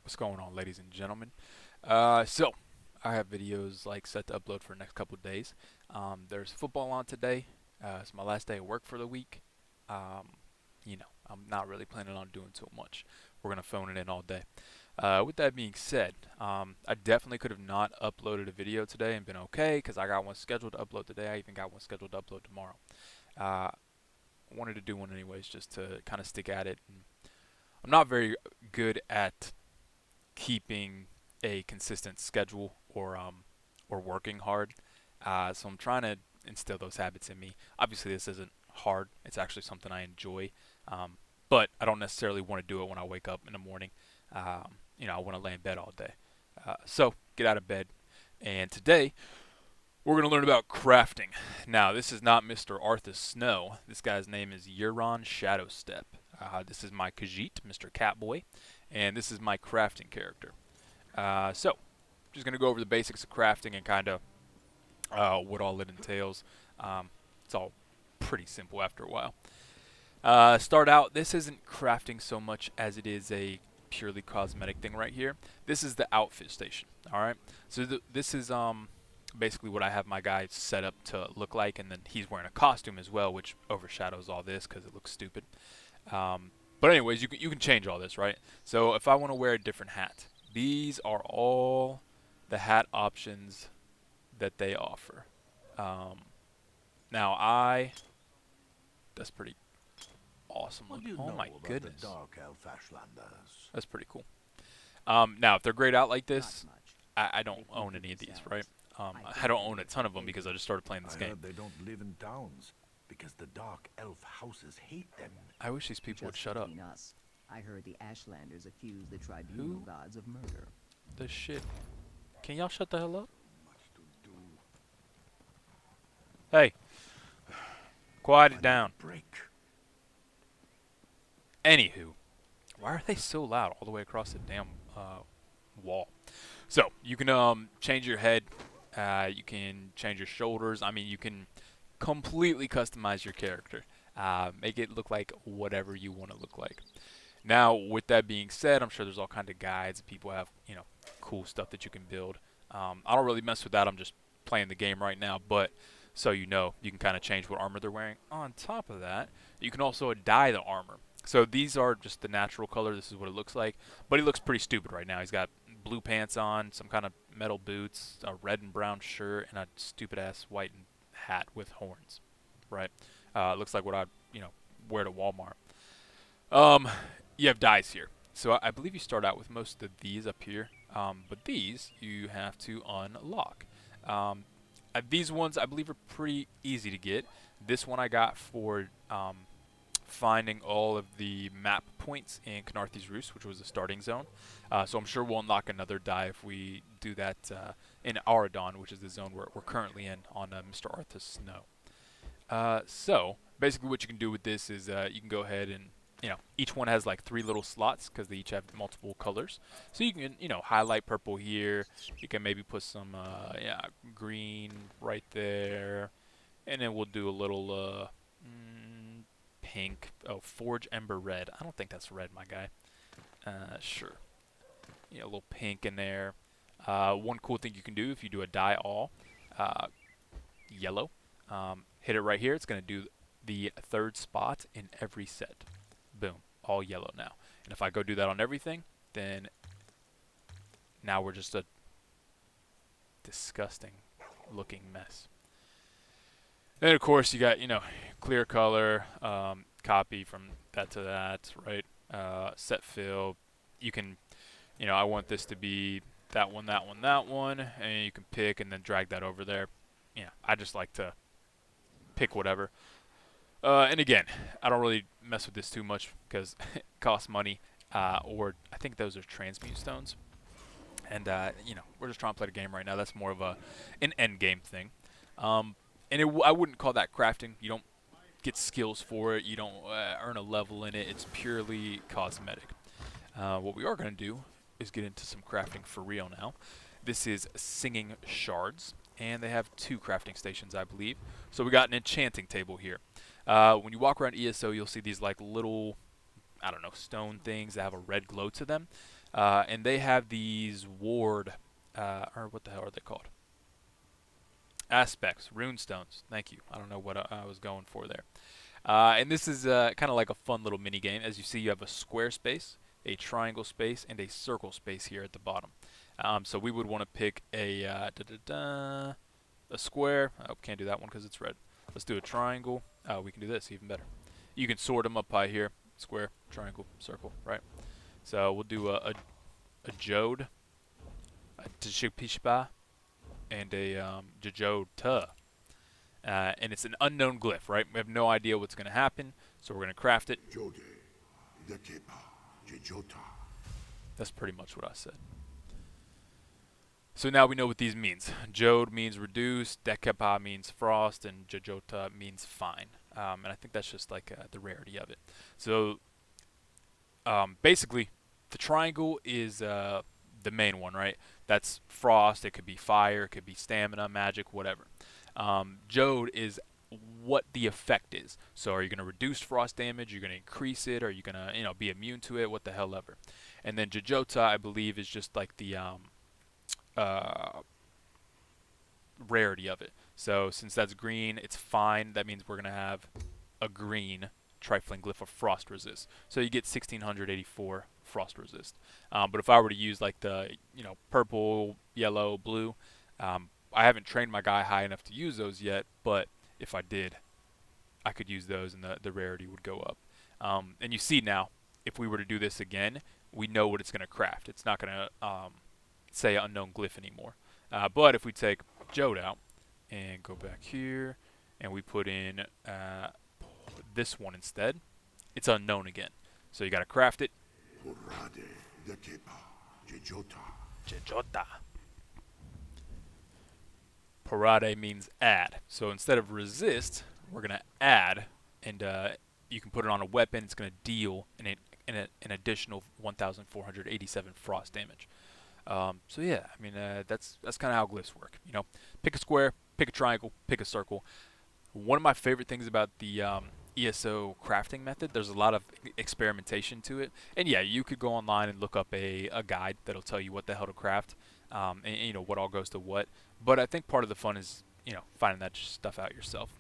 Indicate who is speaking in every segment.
Speaker 1: What's going on, ladies and gentlemen? So I have videos like set to upload for the next couple of days. There's football on today. It's my last day of work for the week. Um, I'm not really planning on doing too much. We're gonna phone it in all day. With that being said, I definitely could have not uploaded a video today and been okay because I got one scheduled to upload today. I even got one scheduled to upload tomorrow. Uh, Wanted to do one anyways, just to kind of stick at it. And I'm not very good at keeping a consistent schedule or working hard. So I'm trying to instill those habits in me. Obviously, this isn't hard. It's actually something I enjoy, but I don't necessarily want to do it when I wake up in the morning. I want to lay in bed all day. So get out of bed. And today we're going to learn about crafting. Now, this is not Mr. Arthur Snow. This guy's name is Euron Shadowstep. This is my Khajiit, Mr. Catboy, and this is my crafting character. So, just going to go over the basics of crafting and kind of what all it entails. It's all pretty simple after a while. Start out, this isn't crafting so much as it is a purely cosmetic thing right here. This is the outfit station, alright? So this is basically what I have my guy set up to look like, and then he's wearing a costume as well, which overshadows all this because it looks stupid. But anyways, you can change all this, right? So if I want to wear a different hat, these are all the hat options that they offer. Um, Now that's pretty awesome
Speaker 2: What do
Speaker 1: looking.
Speaker 2: you
Speaker 1: Oh my
Speaker 2: know about the
Speaker 1: goodness,
Speaker 2: Dark Elf Ashlanders?
Speaker 1: that's pretty cool. Now if they're grayed out like
Speaker 3: Not
Speaker 1: this,
Speaker 3: much.
Speaker 1: I don't
Speaker 3: They keep
Speaker 1: own
Speaker 3: to
Speaker 1: any of these, right?
Speaker 3: themselves. I
Speaker 1: I
Speaker 3: think
Speaker 1: don't
Speaker 3: they
Speaker 1: own a
Speaker 3: live
Speaker 1: ton
Speaker 3: for
Speaker 1: of them because I
Speaker 3: hiding.
Speaker 1: just started playing this
Speaker 2: I
Speaker 1: game.
Speaker 2: heard they don't live in towns because the Dark Elf houses hate them.
Speaker 1: I wish these people would
Speaker 3: Just
Speaker 1: shut up.
Speaker 3: between us, I heard the Ashlanders accuse the tribunal
Speaker 1: Who
Speaker 3: gods of murder.
Speaker 1: the shit? Can y'all shut the hell up?
Speaker 2: Much to do.
Speaker 1: Hey, quiet it
Speaker 2: I need
Speaker 1: down.
Speaker 2: a break.
Speaker 1: Anywho, why are they so loud all the way across the damn wall? So you can change your head. You can change your shoulders. I mean, you can completely customize your character. Make it look like whatever you want to look like. Now, with that being said, I'm sure there's all kinds of guides. People have cool stuff that you can build. I don't really mess with that. I'm just playing the game right now, but so you can kind of change what armor they're wearing. On top of that, you can also dye the armor. So these are just the natural color. This is what it looks like. But he looks pretty stupid right now. He's got blue pants on, some kind of metal boots, a red and brown shirt, and a stupid ass white hat with horns. Right? Looks like what I'd wear to Walmart. Um, you have dyes here. So I believe you start out with most of these up here, but these you have to unlock. Um, these ones I believe are pretty easy to get. This one I got for finding all of the map points in Knarthy's Roost, which was the starting zone. So I'm sure we'll unlock another die if we do that in Auradon, which is the zone we're currently in on Mr. Arthur's Snow. So basically what you can do with this is you can go ahead and each one has like 3 little slots because they each have multiple colors. So you can highlight purple here. You can maybe put some green right there, and then we'll do a little pink. Oh, Forge Ember Red. I don't think that's red, my guy. Sure. Yeah, a little pink in there. One cool thing you can do if you do a dye all, uh, yellow. Hit it right here. It's going to do the third spot in every set. Boom. All yellow now. And if I go do that on everything, then now we're just a disgusting looking mess. Then of course you got, clear color, copy from that to that, right? Set fill. You can, I want this to be that one, that one, that one, and you can pick and then drag that over there. I just like to pick whatever. And again, I don't really mess with this too much because it costs money. Or I think those are transmute stones. And we're just trying to play the game right now. That's more of an end game thing. And I wouldn't call that crafting. You don't get skills for it. You don't earn a level in it. It's purely cosmetic. What we are going to do is get into some crafting for real now. This is Singing Shards, and they have 2 crafting stations, I believe. So we got an enchanting table here. When you walk around ESO, you'll see these like little, I don't know, stone things that have a red glow to them. and they have these ward, or what the hell are they called? Aspects, runestones. Thank you. I don't know what I was going for there. And this is kind of like a fun little mini game. As you see, you have a square space, a triangle space, and a circle space here at the bottom. So we would want to pick a square. Oh, can't do that one because it's red. Let's do a triangle. We can do this even better. You can sort them up by here. Square, triangle, circle, right? So we'll do a Jode, a Tshipishpa, and a Jajota. And it's an unknown glyph, right? We have no idea what's going to happen, so we're going to craft it.
Speaker 2: Jode, Dekepa, Jejota.
Speaker 1: That's pretty much what I said. So now we know what these means. Jode means reduced, Dekepa means frost, and Jajota means fine. And I think that's just like the rarity of it. So basically, the triangle is the main one, right? That's frost. It could be fire. It could be stamina, magic, whatever. Jode is what the effect is. So are you going to reduce frost damage? Are you going to increase it? Are you going to be immune to it? What the hell ever. And then Jajota, I believe, is just like the rarity of it. So since that's green, it's fine. That means we're going to have a green trifling glyph of frost resist. So you get 1684 frost resist. But if I were to use like the purple, yellow, blue, I haven't trained my guy high enough to use those yet, but if I did, I could use those and the rarity would go up. And you see now, if we were to do this again, we know what it's going to craft. It's not going to say unknown glyph anymore. But if we take Jode out and go back here and we put in this one instead, it's unknown again. So you got to craft it.
Speaker 2: Urade, Dekepa, Jejota.
Speaker 1: Jejota. Parade means add. So instead of resist, we're going to add, and you can put it on a weapon. It's going to deal an additional 1,487 frost damage. So yeah, I mean that's kind of how glyphs work. Pick a square, pick a triangle, pick a circle. One of my favorite things about the ESO crafting method, there's a lot of experimentation to it. And yeah, you could go online and look up a guide that'll tell you what the hell to craft, and what all goes to what. But I think part of the fun is finding that stuff out yourself.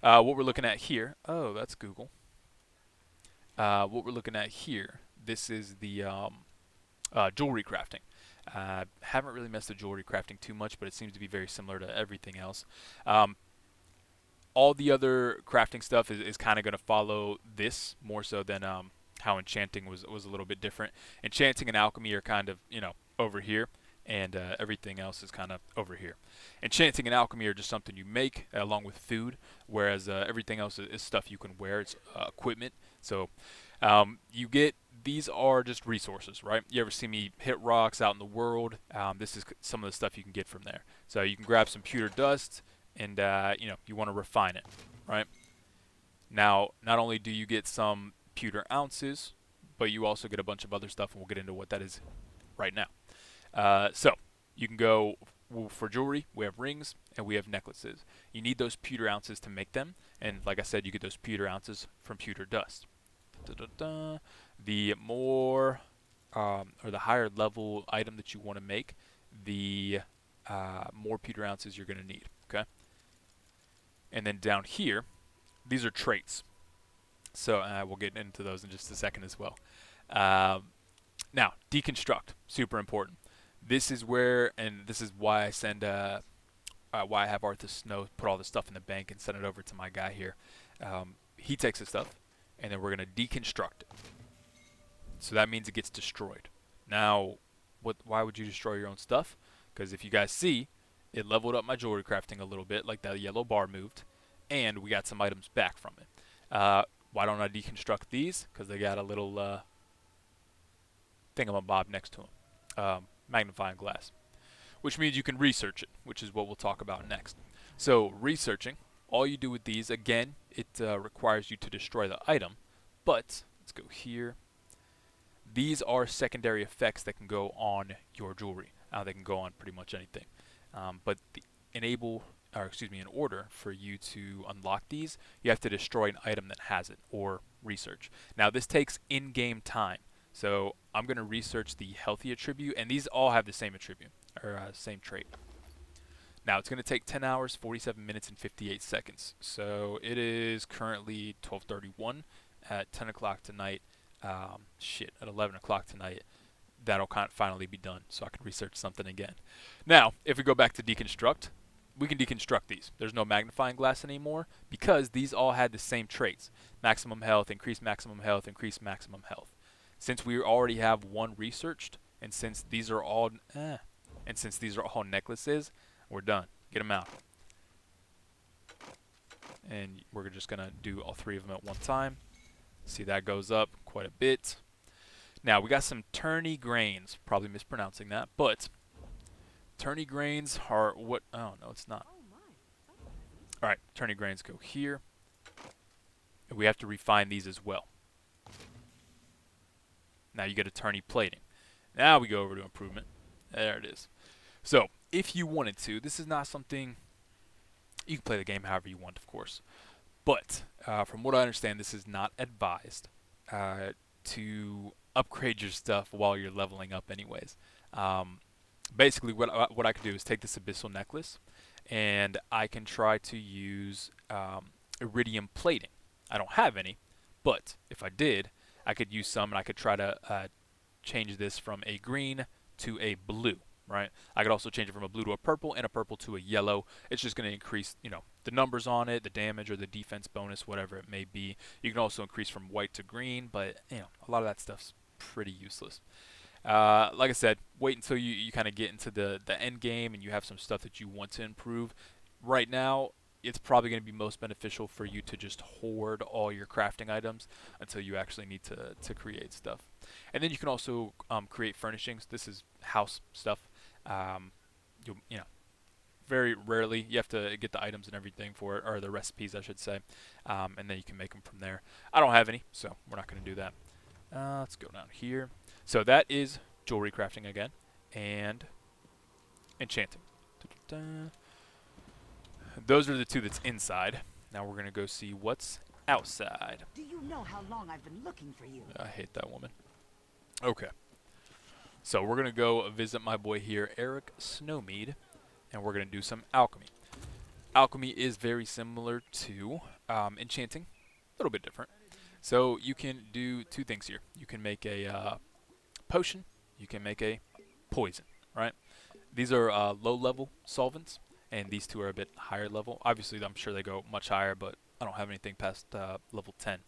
Speaker 1: What we're looking at here, oh, that's Google. What we're looking at here, this is the jewelry crafting. Haven't really messed with jewelry crafting too much, but it seems to be very similar to everything else. All the other crafting stuff is kind of going to follow this more so than how enchanting was a little bit different. Enchanting and alchemy are kind of over here, and everything else is kind of over here. Enchanting and alchemy are just something you make along with food, whereas everything else is stuff you can wear. It's equipment. So you get, these are just resources, right? You ever see me hit rocks out in the world? This is some of the stuff you can get from there. So you can grab some pewter dust, and you want to refine it, right? Now, not only do you get some pewter ounces, but you also get a bunch of other stuff, and we'll get into what that is right now. So you can go for jewelry. We have rings and we have necklaces. You need those pewter ounces to make them, and like I said, you get those pewter ounces from pewter dust. The more or the higher level item that you want to make, the more pewter ounces you're going to need. Okay. And then down here, these are traits. So we'll get into those in just a second as well. Now, deconstruct, super important. This is where, and this is why I send, why I have Arthur Snow put all this stuff in the bank and send it over to my guy here. He takes the stuff, and then we're going to deconstruct it. So that means it gets destroyed. Now, why would you destroy your own stuff? Because if you guys see, it leveled up my jewelry crafting a little bit, like that yellow bar moved, and we got some items back from it. Why don't I deconstruct these? Because they got a little thingamabob next to them. Magnifying glass, which means you can research it, which is what we'll talk about next. So researching, all you do with these, again, it requires you to destroy the item, but let's go here. These are secondary effects that can go on your jewelry. They can go on pretty much anything, but in order for you to unlock these, you have to destroy an item that has it or research. Now this takes in-game time. So I'm going to research the healthy attribute, and these all have the same attribute, or same trait. Now it's going to take 10 hours, 47 minutes, and 58 seconds. So it is currently 12:31 at 10 o'clock tonight. At 11 o'clock tonight, that'll finally be done, so I can research something again. Now, if we go back to deconstruct, we can deconstruct these. There's no magnifying glass anymore because these all had the same traits: maximum health, increased maximum health, increased maximum health. Since we already have one researched, and since these are all necklaces, we're done. Get them out. And we're just gonna do all three of them at one time. See, that goes up quite a bit. Now we got some tourney grains. Probably mispronouncing that, but tourney grains are what? Oh no, it's not. All right, tourney grains go here, and we have to refine these as well. Now you get a tourney plating. Now we go over to improvement. There it is. So if you wanted to, this is not something you can play the game however you want, of course. But from what I understand, this is not advised to upgrade your stuff while you're leveling up anyways. Basically, what I could do is take this abyssal necklace, and I can try to use iridium plating. I don't have any, but if I did, I could use some, and I could try to change this from a green to a blue. Right? I could also change it from a blue to a purple and a purple to a yellow. It's just going to increase, the numbers on it, the damage or the defense bonus, whatever it may be. You can also increase from white to green, but a lot of that stuff's pretty useless. Like I said, wait until you kind of get into the end game and you have some stuff that you want to improve. Right now, it's probably going to be most beneficial for you to just hoard all your crafting items until you actually need to create stuff. And then you can also create furnishings. This is house stuff. Very rarely you have to get the items and everything for it, or the recipes I should say, and then you can make them from there. I don't have any, so we're not going to do that. Let's go down here. So that is jewelry crafting again, and enchanting. Da-da-da. Those are the two that's inside. Now we're going to go see what's outside.
Speaker 4: Do you know how long I've been looking for you?
Speaker 1: I hate that woman. Okay. So we're going to go visit my boy here, Eric Snowmead, and we're going to do some alchemy. Alchemy is very similar to enchanting, a little bit different. So you can do two things here. You can make a potion, you can make a poison, right? These are low-level solvents, and these two are a bit higher level. Obviously, I'm sure they go much higher, but I don't have anything past level 10.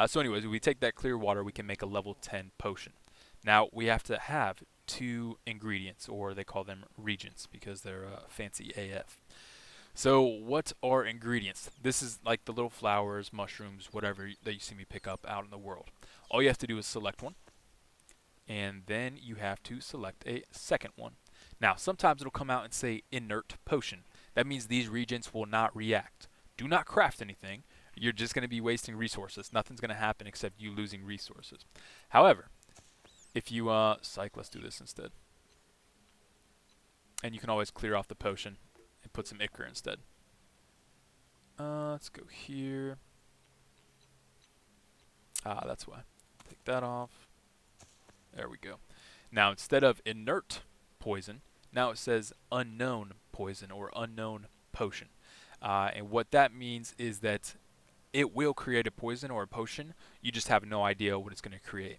Speaker 1: So anyways, if we take that clear water, we can make a level 10 potion. Now, we have to have two ingredients, or they call them reagents because they're fancy AF. So what are ingredients? This is like the little flowers, mushrooms, whatever that you see me pick up out in the world. All you have to do is select one, and then you have to select a second one. Now, sometimes it'll come out and say inert potion. That means these reagents will not react. Do not craft anything. You're just going to be wasting resources. Nothing's going to happen except you losing resources. However, if you, let's do this instead. And you can always clear off the potion and put some ichor instead. Let's go here. That's why. Take that off. There we go. Now, instead of inert poison, now it says unknown poison or unknown potion. And what that means is that it will create a poison or a potion. You just have no idea what it's going to create.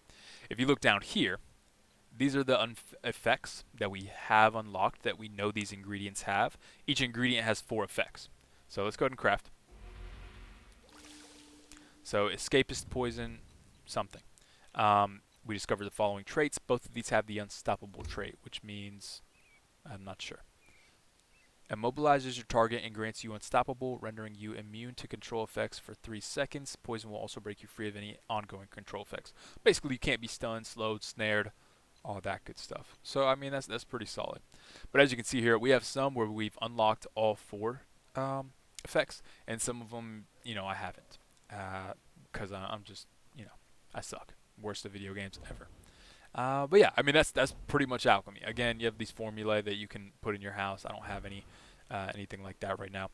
Speaker 1: If you look down here, these are the effects that we have unlocked that we know these ingredients have. Each ingredient has 4 effects. So let's go ahead and craft. So escapist poison, something. We discovered the following traits. Both of these have the unstoppable trait, which means, I'm not sure. Immobilizes your target and grants you unstoppable, rendering you immune to control effects for 3 seconds. Poison will also break you free of any ongoing control effects. Basically, you can't be stunned, slowed, snared, all that good stuff. So, I mean, that's pretty solid. But as you can see here, we have some where we've unlocked all 4 effects, and some of them, I haven't. Because I'm just, I suck. Worst of video games ever. But yeah, I mean that's pretty much alchemy. Again, you have these formulae that you can put in your house. I don't have anything like that right now.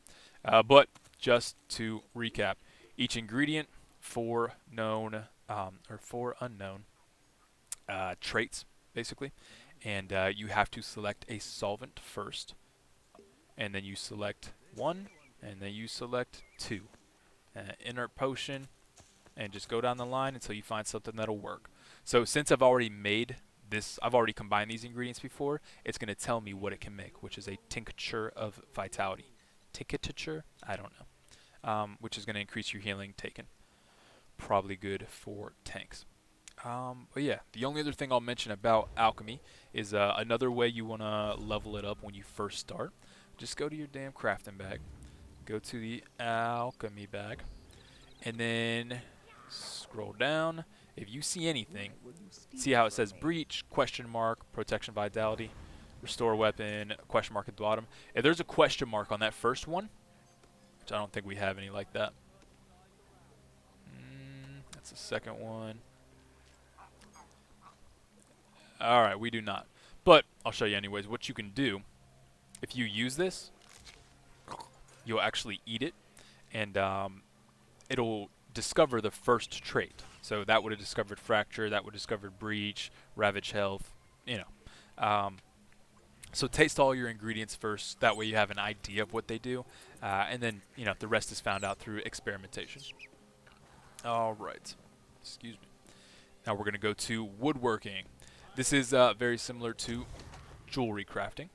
Speaker 1: But just to recap, each ingredient, 4 known or 4 unknown, traits, basically. And you have to select a solvent first, and then you select 1, and then you select 2. Inert potion, and just go down the line until you find something that'll work. So since I've already made this, I've already combined these ingredients before, it's going to tell me what it can make, which is a tincture of vitality. Tincture? I don't know. Which is going to increase your healing taken. Probably good for tanks. But yeah, the only other thing I'll mention about alchemy is another way you want to level it up when you first start. Just go to your damn crafting bag. Go to the alchemy bag. And then scroll down. If you see anything, see how it says breach, question mark, protection vitality, restore weapon, question mark at the bottom. If there's a question mark on that first one, which I don't think we have any like that. That's the second one. Alright, we do not. But I'll show you anyways. What you can do, if you use this, you'll actually eat it, and it'll discover the first trait. So that would have discovered fracture, that would have discovered breach, ravage health, you know. So taste all your ingredients first. That way you have an idea of what they do, and then the rest is found out through experimentation. All right. Excuse me. Now we're gonna go to woodworking. This is very similar to jewelry crafting.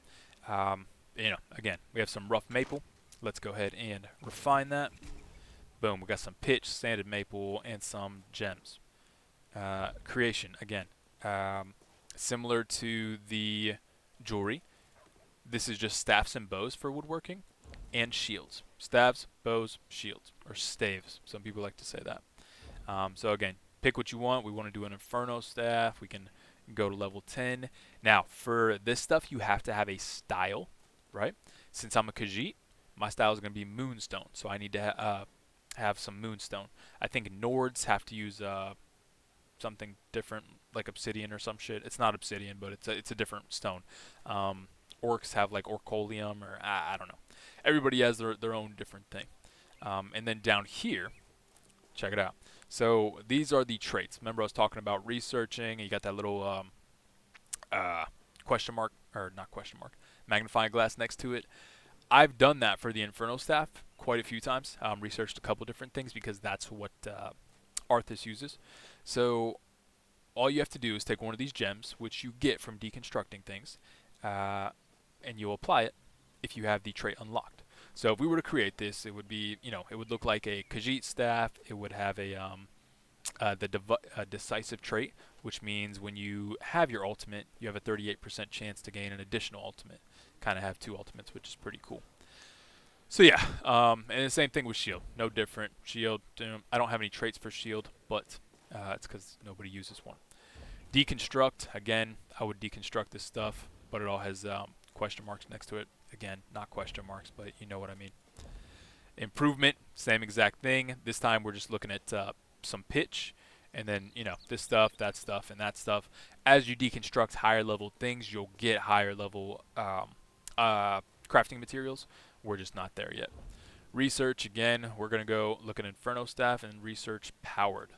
Speaker 1: Again, we have some rough maple. Let's go ahead and refine that. Boom, we got some pitch, sanded maple, and some gems. Creation, again, similar to the jewelry. This is just staffs and bows for woodworking, and shields. Staves, bows, shields, or staves. Some people like to say that. So again, pick what you want. We want to do an inferno staff. We can go to level 10. Now, for this stuff, you have to have a style, right? Since I'm a Khajiit, my style is going to be moonstone, so I need to have some moonstone. I think Nords have to use something different, like obsidian or some shit. It's not obsidian, but it's a different stone. Orcs have like orcolium, or I don't know. Everybody has their own different thing. And then down here, check it out. So these are the traits. Remember I was talking about researching, and you got that little question mark, or not question mark, magnifying glass next to it. I've done that for the Inferno staff quite a few times. Researched a couple different things because that's what Arthas uses. So all you have to do is take one of these gems, which you get from deconstructing things, and you'll apply it if you have the trait unlocked. So if we were to create this, it would be, it would look like a Khajiit staff. It would have a decisive trait, which means when you have your ultimate, you have a 38% chance to gain an additional ultimate. Kind of have 2 ultimates, which is pretty cool. So yeah, and the same thing with shield. No different. Shield, I don't have any traits for shield, but it's because nobody uses one. Deconstruct, again, I would deconstruct this stuff, but it all has question marks next to it. Again, not question marks, but you know what I mean. Improvement, same exact thing. This time we're just looking at some pitch, and then this stuff, that stuff, and that stuff. As you deconstruct higher level things, you'll get higher level crafting materials. We're just not there yet. Research, again, we're gonna go look at Inferno staff and research powered.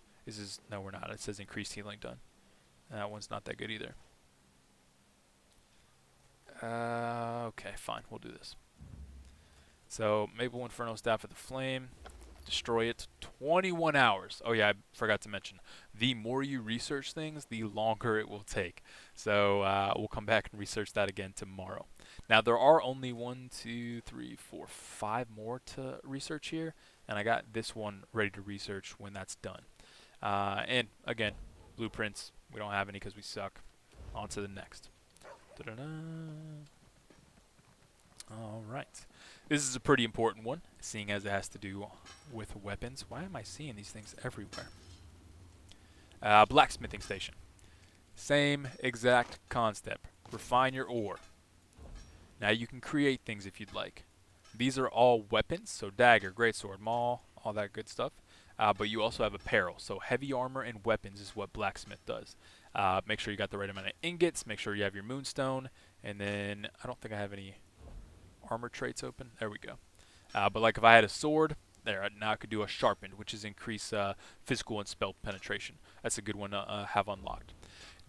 Speaker 1: No, we're not. It says increased healing done. That one's not that good either. Okay, fine. We'll do this. So, Maple Inferno staff with the flame. Destroy it. 21 hours. Oh yeah, I forgot to mention. The more you research things, the longer it will take. So we'll come back and research that again tomorrow. Now there are only 5 more to research here, and I got this one ready to research when that's done. And again, blueprints. We don't have any because we suck. On to the next. Da-da-da. All right. This is a pretty important one, seeing as it has to do with weapons. Why am I seeing these things everywhere? Blacksmithing station. Same exact concept. Refine your ore. Now you can create things if you'd like. These are all weapons, so dagger, greatsword, maul, all that good stuff. But you also have apparel, so heavy armor and weapons is what blacksmith does. Make sure you got the right amount of ingots. Make sure you have your moonstone, and then I don't think I have any armor traits open. There we go. But like if I had a sword, there, now I could do a sharpened, which is increase physical and spell penetration. That's a good one to have unlocked.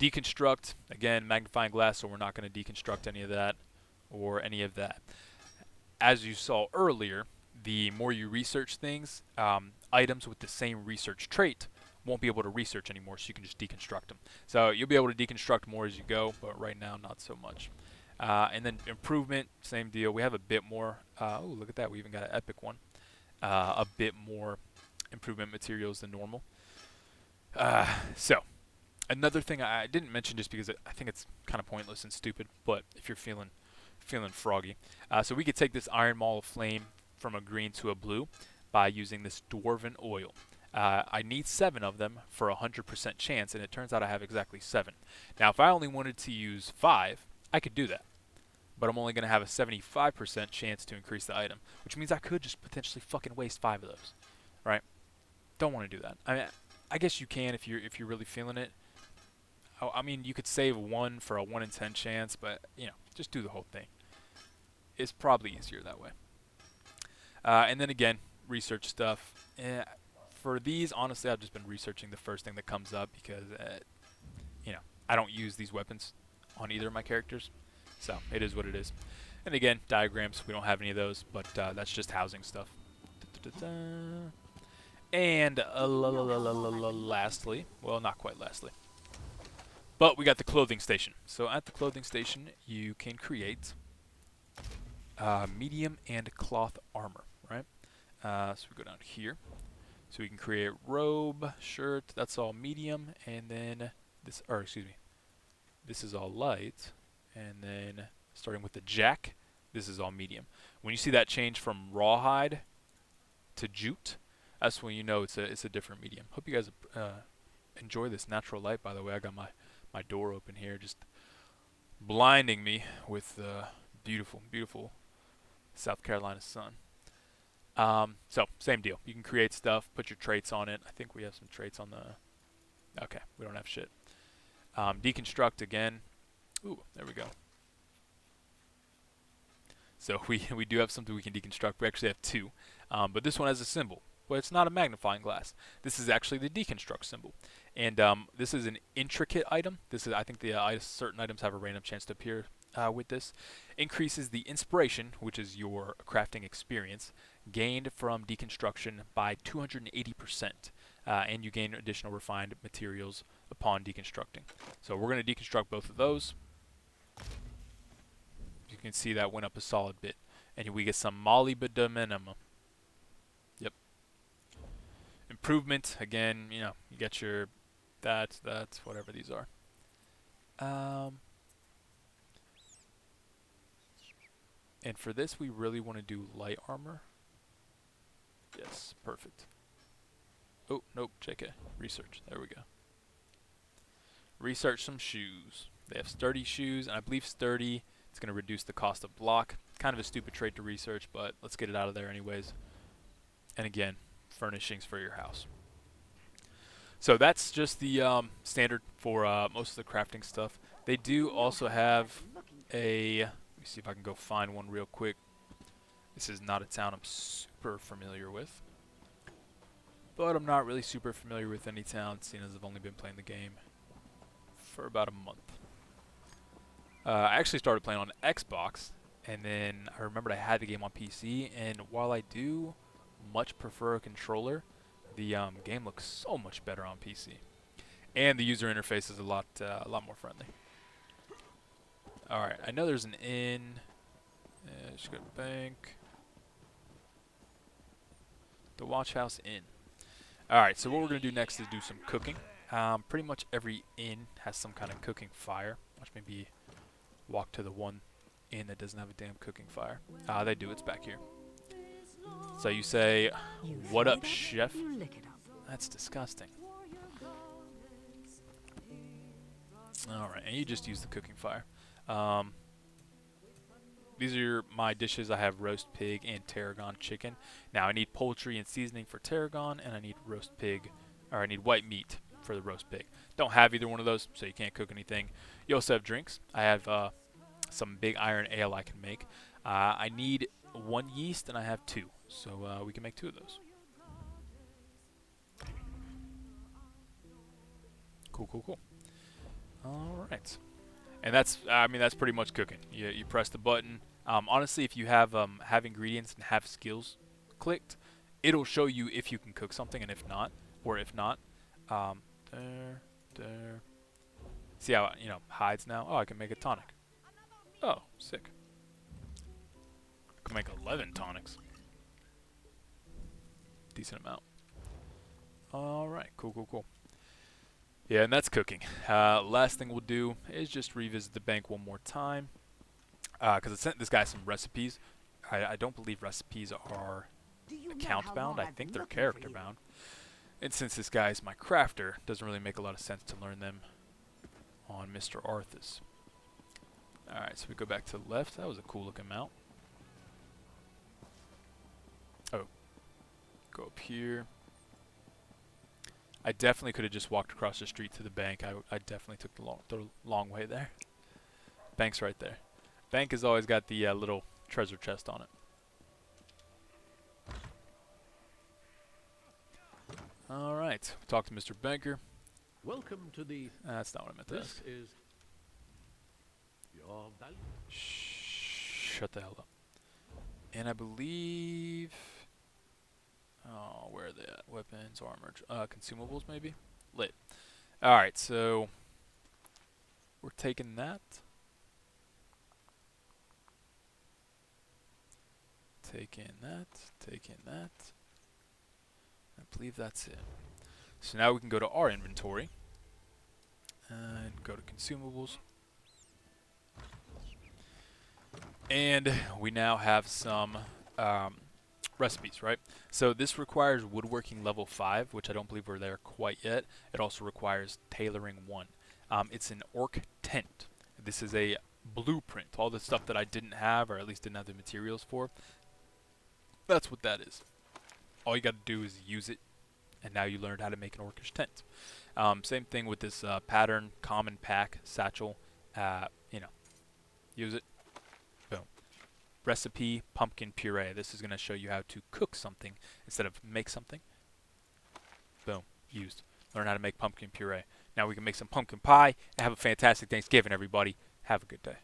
Speaker 1: Deconstruct, again, magnifying glass, so we're not going to deconstruct any of that or any of that. As you saw earlier, the more you research things, items with the same research trait won't be able to research anymore, so you can just deconstruct them. So you'll be able to deconstruct more as you go, but right now, not so much. And then improvement, same deal. We have a bit more. Oh, look at that. We even got an epic one. A bit more improvement materials than normal. So, another thing I didn't mention just because I think it's kind of pointless and stupid, but if you're feeling froggy. So we could take this Iron Maul of Flame from a green to a blue by using this Dwarven Oil. I need 7 of them for a 100% chance, and it turns out I have exactly 7. Now, if I only wanted to use 5, I could do that. But I'm only going to have a 75% chance to increase the item, which means I could just potentially fucking waste 5 of those, right? Don't want to do that. I mean, I guess you can if you're really feeling it. I mean, you could save 1 for a 1 in 10 chance, but just do the whole thing. It's probably easier that way. And then again, research stuff. For these, honestly, I've just been researching the first thing that comes up because, I don't use these weapons on either of my characters. So, it is what it is. And again, diagrams, we don't have any of those, but that's just housing stuff. And lastly, well, not quite lastly, but we got the clothing station. So at the clothing station, you can create medium and cloth armor, right? So we go down here. So we can create robe, shirt, that's all medium, and then this, or excuse me, this is all light, and then starting with the jack, this is all medium. When you see that change from rawhide to jute, that's when you know it's a different medium. Hope you guys enjoy this natural light, by the way. I got my door open here, just blinding me with beautiful, beautiful South Carolina sun. So, same deal. You can create stuff, put your traits on it. I think we have some traits on the... Okay, we don't have shit. Deconstruct again. Ooh, there we go. So we do have something we can deconstruct. We actually have 2. But this one has a symbol. But it's not a magnifying glass. This is actually the deconstruct symbol. And this is an intricate item. I think the certain items have a random chance to appear with this. Increases the inspiration, which is your crafting experience, gained from deconstruction by 280%. And you gain additional refined materials upon deconstructing. So we're going to deconstruct both of those. You can see that went up a solid bit. And we get some molybdenum. Yep. Improvement, again, you get your that's whatever these are. And for this, we really want to do light armor. Yes, perfect. Oh, nope, JK. Research. There we go. Research some shoes. They have sturdy shoes, and I believe sturdy, it's going to reduce the cost of block. Kind of a stupid trait to research, but let's get it out of there anyways. And again, furnishings for your house. So that's just the standard for most of the crafting stuff. They do also have a... Let me see if I can go find one real quick. This is not a town I'm super familiar with. But I'm not really super familiar with any town, seeing as I've only been playing the game for about a month. I actually started playing on Xbox, and then I remembered I had the game on PC, and while I do much prefer a controller, the game looks so much better on PC. And the user interface is a lot more friendly. Alright, I know there's an inn. Just go to bank. The Watch House Inn. Alright, so what we're going to do next is do some cooking. Pretty much every inn has some kind of cooking fire. Watch me walk to the one inn that doesn't have a damn cooking fire. They do, it's back here. So you say, "What up, chef?" That's disgusting. Alright, and you just use the cooking fire. These are my dishes. I have roast pig and tarragon chicken. Now I need poultry and seasoning for tarragon, and I need roast pig, or I need white meat for the roast pig. Don't have either one of those, so you can't cook anything. You also have drinks. I have some big iron ale I can make. I need 1 yeast, and I have 2, so we can make 2 of those. Cool, cool, cool. All right. And that's, I mean, that's pretty much cooking. You press the button. Honestly, if you have ingredients and have skills clicked, it'll show you if you can cook something and if not, or if not. Um, there, there. See how, hides now? Oh, I can make a tonic. Oh, sick. I can make 11 tonics. Decent amount. Alright, cool, cool, cool. Yeah, and that's cooking. Last thing we'll do is just revisit the bank one more time. Because I sent this guy some recipes. I don't believe recipes are
Speaker 4: Do you know
Speaker 1: account
Speaker 4: how
Speaker 1: bound.
Speaker 4: long
Speaker 1: I
Speaker 4: I've
Speaker 1: think
Speaker 4: been
Speaker 1: they're
Speaker 4: looking for
Speaker 1: character
Speaker 4: you?
Speaker 1: bound. And since this guy is my crafter, doesn't really make a lot of sense to learn them on Mr. Arthas. Alright, so we go back to the left. That was a cool looking mount. Oh. Go up here. I definitely could have just walked across the street to the bank. I definitely took the long way there. Bank's right there. Bank has always got the little treasure chest on it. Alright, talk to Mr. Banker.
Speaker 5: Welcome to the.
Speaker 1: That's not what I meant to
Speaker 5: This
Speaker 1: ask.
Speaker 5: is your value.
Speaker 1: Shut the hell up. And I believe... Oh, where are they at? Weapons, armor, consumables maybe? Lit. Alright, so... We're taking that. Taking that. Taking that. I believe that's it. So now we can go to our inventory. And go to consumables. And we now have some recipes, right? So this requires woodworking level 5, which I don't believe we're there quite yet. It also requires tailoring 1. It's an orc tent. This is a blueprint. All the stuff that I didn't have, or at least didn't have the materials for, that's what that is. All you got to do is use it, and now you learned how to make an orcish tent. Same thing with this pattern, common pack, satchel. Use it. Boom. Recipe, pumpkin puree. This is going to show you how to cook something instead of make something. Boom. Used. Learn how to make pumpkin puree. Now we can make some pumpkin pie and have a fantastic Thanksgiving, everybody. Have a good day.